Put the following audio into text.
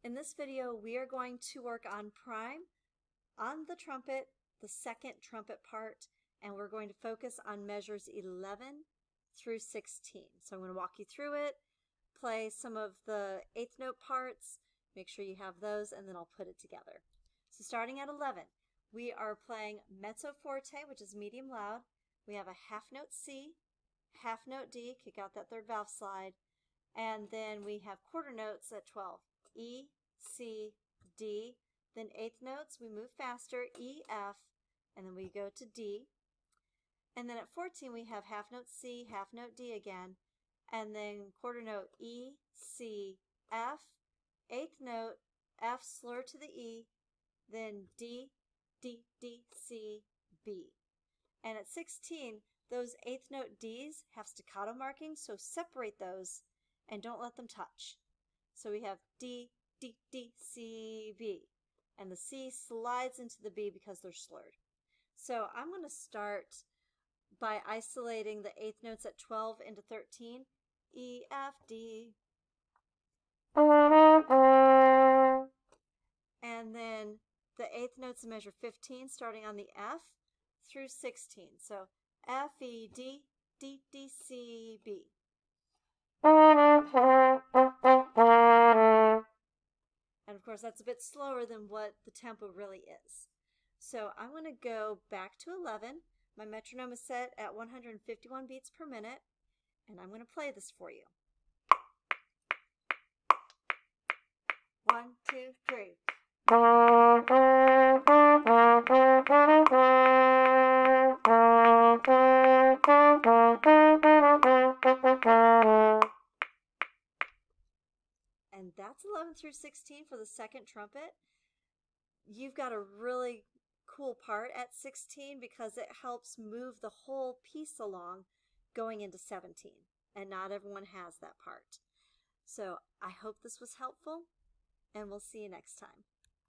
In this video, we are going to work on prime on the trumpet, the second trumpet part, and we're going to focus on measures 11 through 16. So I'm going to walk you through it, play some of the eighth note parts, make sure you have those, and then I'll put it together. So starting at 11, we are playing mezzo forte, which is medium loud. We have a half note C, half note D, kick out that third valve slide, and then we have quarter notes at 12. E, C, D, then eighth notes, we move faster, E, F, and then we go to D. And then at 14, we have half note C, half note D again, and then quarter note E, C, F, eighth note, F, slur to the E, then D, D, D, C, B. And at 16, those eighth note Ds have staccato markings, so separate those and don't let them touch. So we have D, D, D, C, B. And the C slides into the B because they're slurred. So I'm going to start by isolating the eighth notes at 12 into 13. E, F, D. And then the eighth notes in measure 15, starting on the F through 16. So F, E, D, D, D, C, B. And of course, that's a bit slower than what the tempo really is. So I'm going to go back to 11. My metronome is set at 151 beats per minute, and I'm going to play this for you. 1, 2, 3. And that's 11 through 16 for the second trumpet. You've got a really cool part at 16 because it helps move the whole piece along going into 17. And not everyone has that part. So I hope this was helpful, and we'll see you next time.